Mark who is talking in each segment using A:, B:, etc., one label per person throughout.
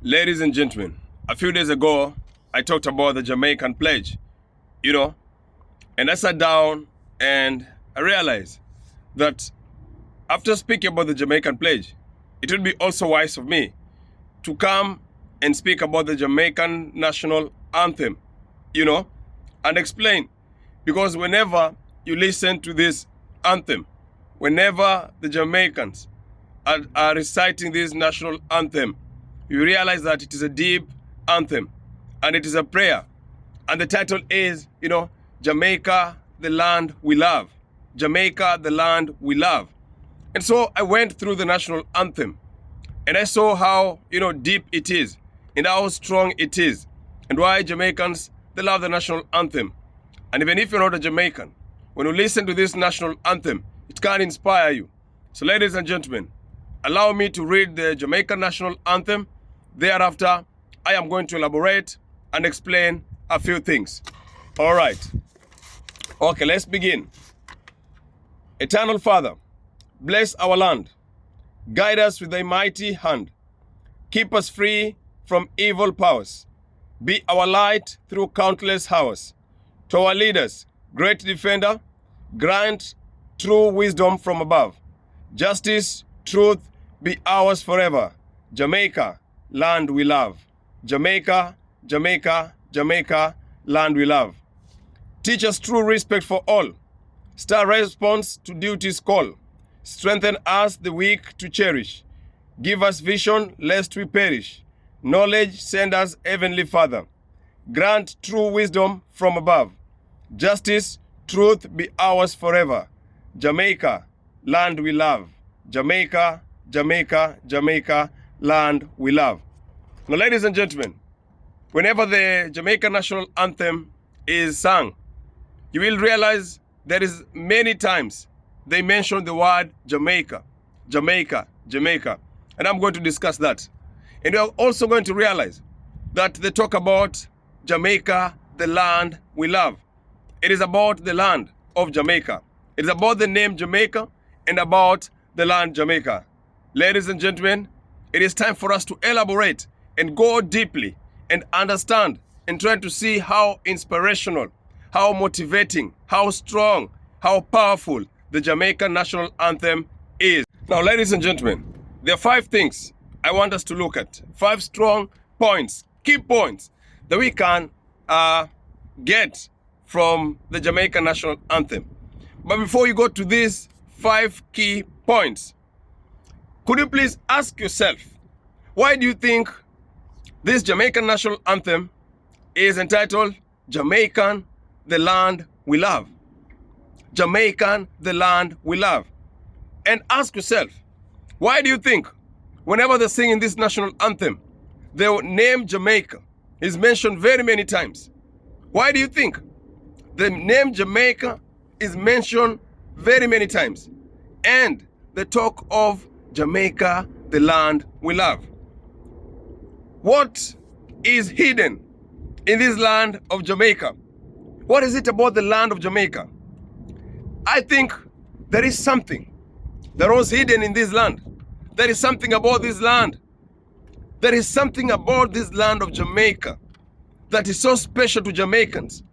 A: Ladies and gentlemen, a few days ago, I talked about the Jamaican pledge, and I sat down and I realized that after speaking about the Jamaican pledge, it would be also wise of me to come and speak about the Jamaican national anthem, and explain. Because whenever you listen to this anthem, whenever the Jamaicans are reciting this national anthem, you realize that it is a deep anthem and it is a prayer. And the title is, Jamaica, the land we love. Jamaica, the land we love. And so I went through the national anthem and I saw how, deep it is and how strong it is and why Jamaicans, they love the national anthem. And even if you're not a Jamaican, when you listen to this national anthem, it can inspire you. So ladies and gentlemen, allow me to read the Jamaican national anthem. Thereafter, I am going to elaborate and explain a few things. All right. Okay, let's begin. Eternal Father, bless our land. Guide us with thy mighty hand. Keep us free from evil powers. Be our light through countless hours. To our leaders, great defender, grant true wisdom from above. Justice, truth be ours forever. Jamaica, land we love. Jamaica, Jamaica, Jamaica, land we love. Teach us true respect for all. Star response to duty's call. Strengthen us the weak to cherish. Give us vision lest we perish. Knowledge send us heavenly Father. Grant true wisdom from above. Justice, truth be ours forever. Jamaica, land we love. Jamaica, Jamaica, Jamaica, land we love. Now, ladies and gentlemen, whenever the Jamaican national anthem is sung, you will realize there is many times they mention the word Jamaica, Jamaica, Jamaica. And I'm going to discuss that. And you're also going to realize that they talk about Jamaica, the land we love. It is about the land of Jamaica. It is about the name Jamaica and about the land Jamaica. Ladies and gentlemen, it is time for us to elaborate and go deeply and understand and try to see how inspirational, how motivating, how strong, how powerful the Jamaican national anthem is. Now, ladies and gentlemen, there are 5 things I want us to look at. 5 strong points, key points that we can get from the Jamaican national anthem. But before you go to these 5 key points, could you please ask yourself, why do you think this Jamaican national anthem is entitled Jamaican, the land we love? Jamaican, the land we love. And ask yourself, why do you think whenever they sing in this national anthem, the name Jamaica is mentioned very many times? Why do you think the name Jamaica is mentioned very many times? And they talk of Jamaica, the land we love. What is hidden in this land of Jamaica? What is it about the land of Jamaica? I think there is something that was hidden in this land. There is something about this land. There is something about this land of Jamaica that is so special to Jamaicans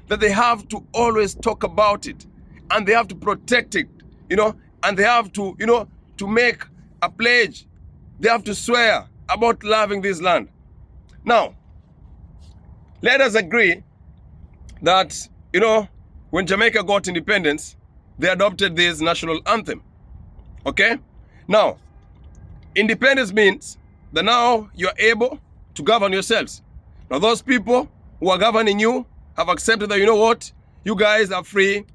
A: that they have to always talk about it and they have to protect it, and they have to, to make a pledge. They have to swear about loving this land. Now, let us agree that, when Jamaica got independence, they adopted this national anthem. Okay? Now, independence means that now you're able to govern yourselves. Now, those people who are governing you have accepted that, you guys are free.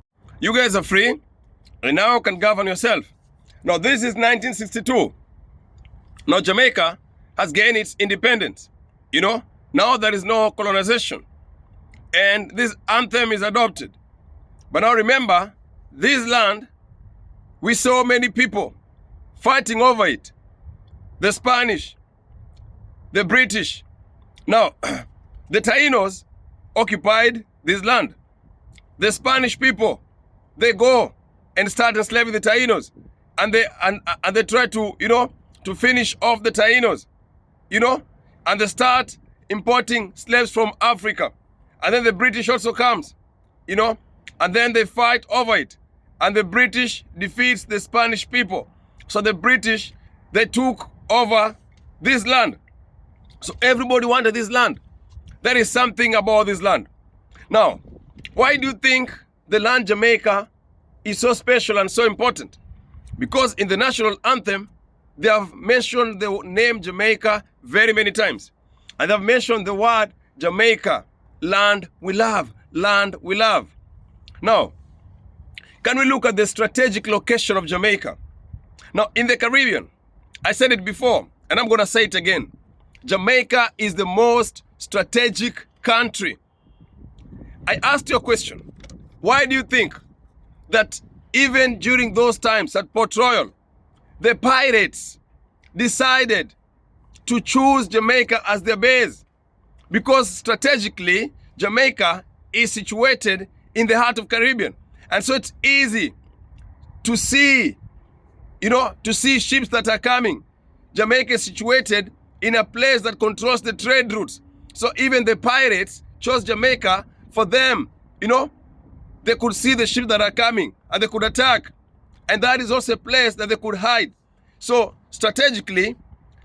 A: You guys are free, and now you can govern yourself. Now, this is 1962. Now, Jamaica has gained its independence. Now there is no colonization. And this anthem is adopted. But now remember, this land, we saw many people fighting over it. The Spanish, the British. Now, the Tainos occupied this land. The Spanish people, they go and start enslaving the Tainos. And they try to, to finish off the Tainos, and they start importing slaves from Africa. And then the British also comes, you know, and then they fight over it. And the British defeats the Spanish people. So the British, they took over this land. So everybody wanted this land. There is something about this land. Now, why do you think the land Jamaica is so special and so important? Because in the national anthem, they have mentioned the name Jamaica very many times. And they've mentioned the word Jamaica, land we love, land we love. Now, can we look at the strategic location of Jamaica? Now, in the Caribbean, I said it before, and I'm going to say it again. Jamaica is the most strategic country. I asked you a question. Why do you think that even during those times at Port Royal, the pirates decided to choose Jamaica as their base? Because strategically, Jamaica is situated in the heart of Caribbean. And so it's easy to see, to see ships that are coming. Jamaica is situated in a place that controls the trade routes. So even the pirates chose Jamaica for them, they could see the ships that are coming and they could attack. And that is also a place that they could hide. So strategically,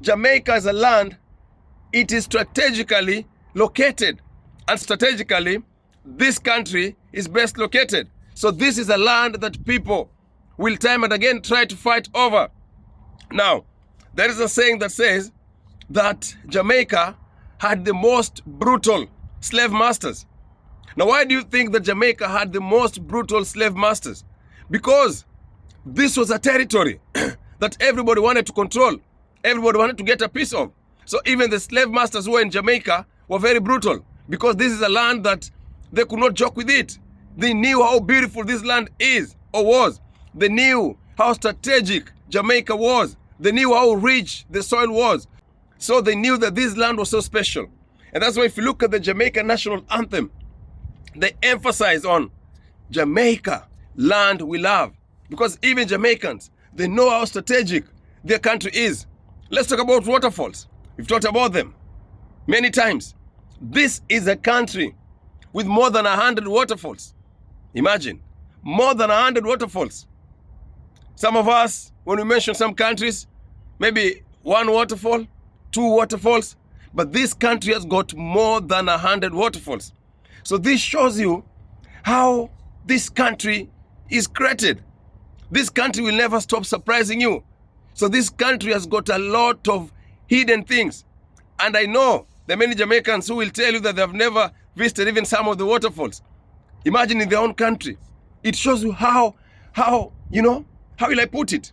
A: Jamaica as a land, it is strategically located. And strategically, this country is best located. So this is a land that people will time and again try to fight over. Now, there is a saying that says that Jamaica had the most brutal slave masters. Now, why do you think that Jamaica had the most brutal slave masters? Because this was a territory that everybody wanted to control. Everybody wanted to get a piece of. So even the slave masters who were in Jamaica were very brutal, because this is a land that they could not joke with it. They knew how beautiful this land is or was. They knew how strategic Jamaica was. They knew how rich the soil was. So they knew that this land was so special. And that's why if you look at the Jamaican national anthem, they emphasize on Jamaica, land we love. Because even Jamaicans, they know how strategic their country is. Let's talk about waterfalls. We've talked about them many times. This is a country with more than 100 waterfalls. Imagine, more than 100 waterfalls. Some of us, when we mention some countries, maybe one waterfall, two waterfalls, but this country has got more than 100 waterfalls. So this shows you how this country is created. This country will never stop surprising you. So this country has got a lot of hidden things. And I know there are many Jamaicans who will tell you that they have never visited even some of the waterfalls. Imagine in their own country. It shows you how will I put it?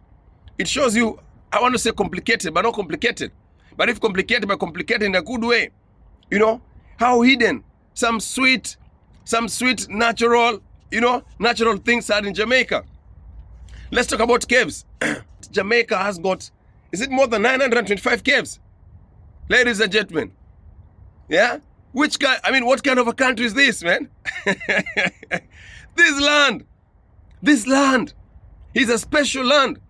A: It shows you, I want to say complicated, but not complicated. But if complicated, but complicated in a good way. How hidden some sweet natural, natural things are in Jamaica. Let's talk about caves. Jamaica has got, is it more than 925 caves? Ladies and gentlemen. Yeah? What kind of a country is this, man? This land is a special land.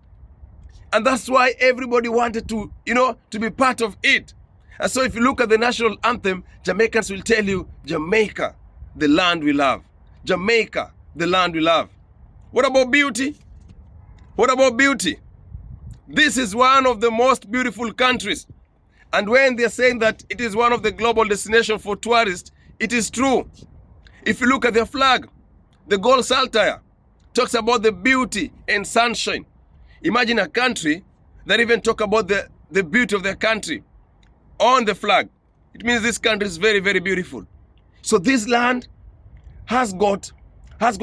A: And that's why everybody wanted to, to be part of it. And so if you look at the national anthem, Jamaicans will tell you, Jamaica, the land we love. Jamaica, the land we love. What about beauty? What about beauty? This is one of the most beautiful countries. And when they're saying that it is one of the global destinations for tourists, it is true. If you look at their flag, the gold saltire talks about the beauty and sunshine. Imagine a country that even talk about the beauty of their country on the flag. It means this country is very, very beautiful. So this land has got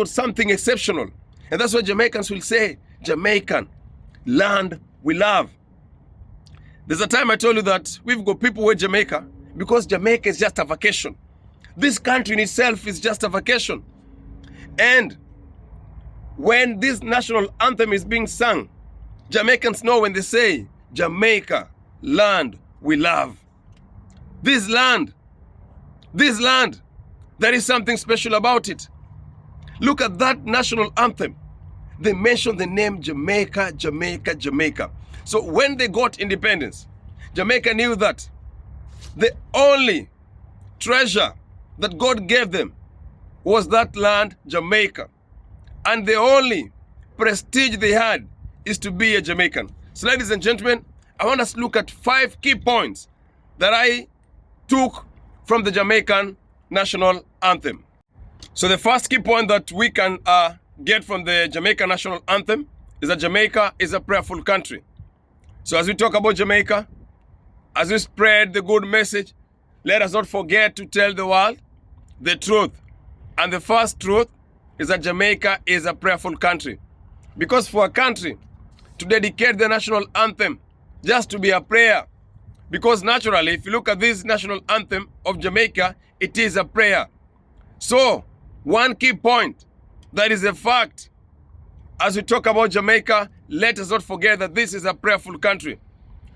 A: something exceptional. And that's why Jamaicans will say, Jamaican, land we love. There's a time I told you that we've got people with Jamaica because Jamaica is just a vacation. This country in itself is just a vacation. And when this national anthem is being sung, Jamaicans know when they say, Jamaica, land we love. This land, there is something special about it. Look at that national anthem. They mention the name Jamaica, Jamaica, Jamaica. So when they got independence, Jamaica knew that The only treasure that God gave them was that land, Jamaica. And the only prestige they had is to be a Jamaican. So ladies and gentlemen, I want us to look at 5 key points that I took from the Jamaican national anthem. So the first key point that we can get from the Jamaican national anthem is that Jamaica is a prayerful country. So as we talk about Jamaica, as we spread the good message, let us not forget to tell the world the truth. And the first truth is that Jamaica is a prayerful country. Because for a country to dedicate the national anthem just to be a prayer, because naturally, if you look at this national anthem of Jamaica, it is a prayer. So, one key point that is a fact, as we talk about Jamaica, let us not forget that this is a prayerful country.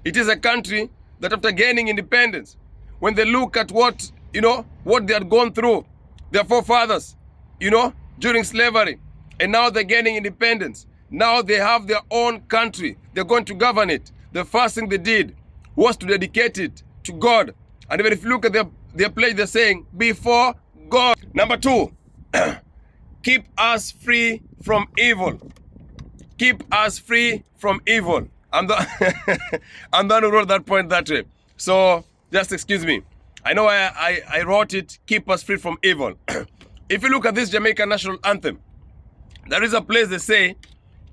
A: It is a country that after gaining independence, when they look at what they had gone through, their forefathers, during slavery, and now they're gaining independence. Now they have their own country. They're going to govern it. The first thing they did was to dedicate it to God. And even if you look at their pledge, they're saying, before God. Number 2, keep us free from evil. Keep us free from evil. I'm the one who wrote that point that way. So just excuse me. I know I wrote it, keep us free from evil. If you look at this Jamaican national anthem, there is a place they say,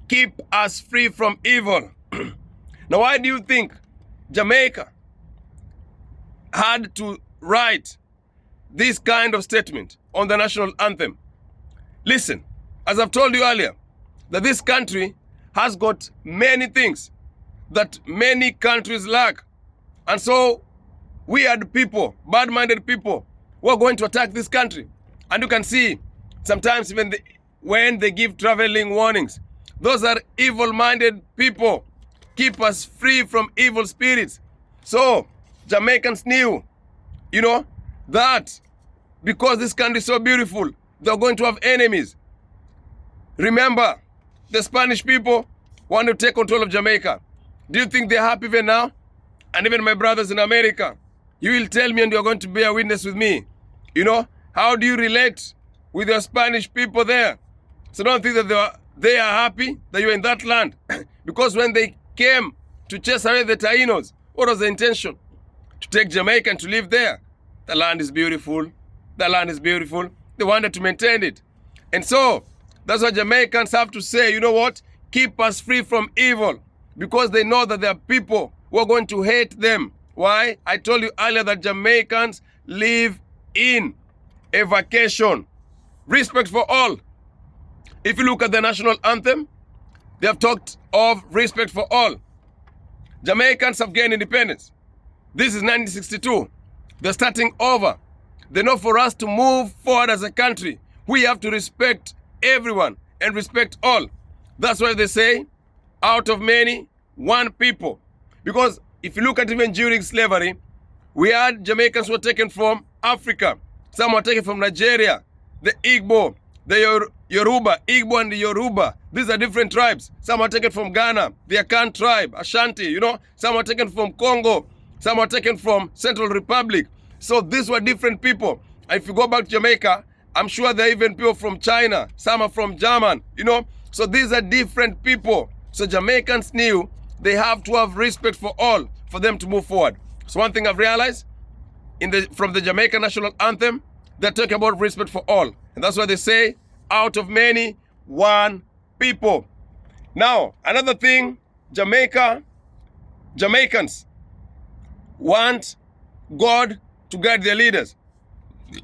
A: keep us free from evil. Now, why do you think Jamaica had to write this kind of statement on the national anthem? Listen, as I've told you earlier, that this country has got many things that many countries lack. And so, weird people, bad-minded people, who are going to attack this country. And you can see, sometimes even when they give traveling warnings, those are evil-minded people. Keep us free from evil spirits. So, Jamaicans knew, that because this country is so beautiful, they're going to have enemies. Remember, the Spanish people want to take control of Jamaica. Do you think they're happy even now? And even my brothers in America, you will tell me and you're going to bear witness with me. How do you relate with your Spanish people there? So don't think that they are happy that you're in that land. Because when they came to chase away the Tainos, what was the intention? To take Jamaica and to live there. The land is beautiful. The land is beautiful. They wanted to maintain it. And so, that's what Jamaicans have to say, you know what? Keep us free from evil. Because they know that there are people who are going to hate them. Why? I told you earlier that Jamaicans live in a vacation. Respect for all. If you look at the national anthem, they have talked of respect for all. Jamaicans have gained independence. This is 1962. They're starting over. They know for us to move forward as a country, we have to respect everyone and respect all. That's why they say, out of many, one people. Because if you look at even during slavery, we had Jamaicans who were taken from Africa. Some were taken from Nigeria, the Igbo, the Yoruba, Igbo and the Yoruba. These are different tribes. Some were taken from Ghana, the Akan tribe, Ashanti, Some were taken from Congo. Some were taken from Central Republic. So these were different people. And if you go back to Jamaica, I'm sure there are even people from China. Some are from German, So these are different people. So Jamaicans knew they have to have respect for all for them to move forward. So one thing I've realized, from the Jamaican national anthem, they're talking about respect for all. And that's why they say, out of many, one people. Now, another thing, Jamaicans want God to guide their leaders.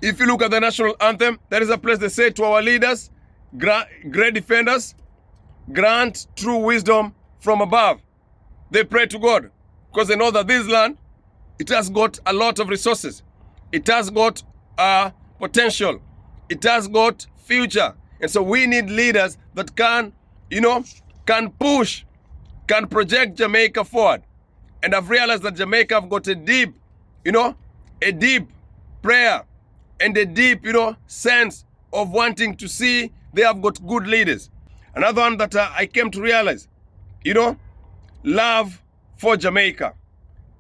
A: If you look at the national anthem, there is a place they say to our leaders, great defenders, grant true wisdom from above. They pray to God because they know that this land, it has got a lot of resources. It has got potential. It has got future. And so we need leaders that can push, can project Jamaica forward. And I've realized that Jamaica have got a deep prayer and a deep, sense of wanting to see they have got good leaders. Another one that I came to realize, love for Jamaica,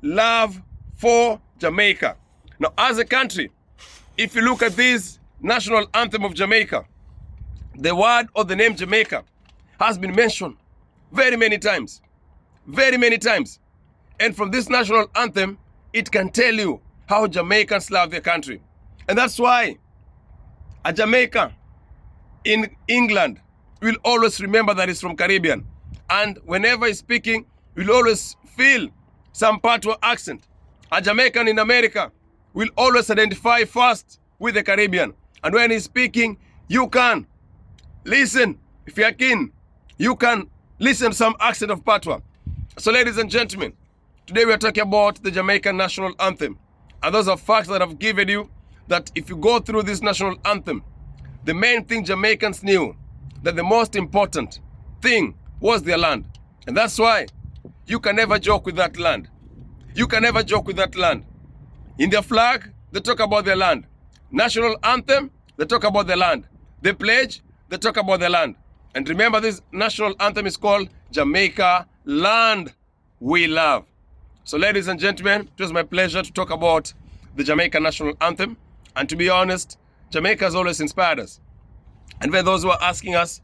A: love for Jamaica. Now, as a country, if you look at this national anthem of Jamaica, the word or the name Jamaica has been mentioned very many times. Very many times. And from this national anthem, it can tell you how Jamaicans love their country. And that's why a Jamaican in England will always remember that he's from Caribbean. And whenever he's speaking, you'll always feel some patois accent. A Jamaican in America will always identify first with the Caribbean. And when he's speaking, you can listen. If you're keen, you can listen to some accent of patois. So ladies and gentlemen, today we are talking about the Jamaican national anthem. And those are facts that I've given you, that if you go through this national anthem, the main thing Jamaicans knew, that the most important thing was their land. And that's why you can never joke with that land. You can never joke with that land. In their flag, they talk about their land. National anthem, they talk about the land. They pledge, they talk about the land. And remember, this national anthem is called Jamaica Land We Love. So ladies and gentlemen, it was my pleasure to talk about the Jamaican national anthem. And to be honest, Jamaica has always inspired us. And for those who are asking us,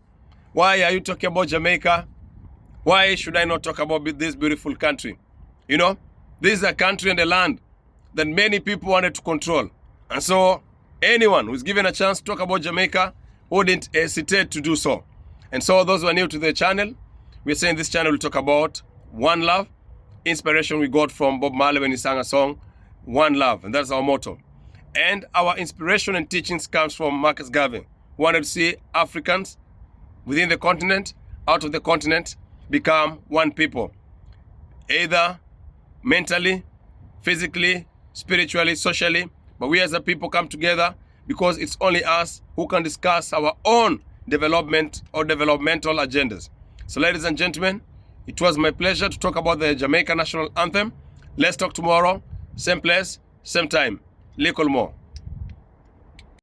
A: why are you talking about Jamaica? Why should I not talk about this beautiful country? You know, this is a country and a land that many people wanted to control. And so anyone who's given a chance to talk about Jamaica wouldn't hesitate to do so. And so those who are new to the channel, we're saying this channel will talk about one love, inspiration we got from Bob Marley when he sang a song, One Love, and that's our motto. And our inspiration and teachings comes from Marcus Garvey, who wanted to see Africans within the continent, out of the continent, become one people, either mentally, physically, spiritually, socially, but we as a people come together because it's only us who can discuss our own development or developmental agendas. So ladies and gentlemen, it was my pleasure to talk about the Jamaican national anthem. Let's talk tomorrow, same place, same time. More.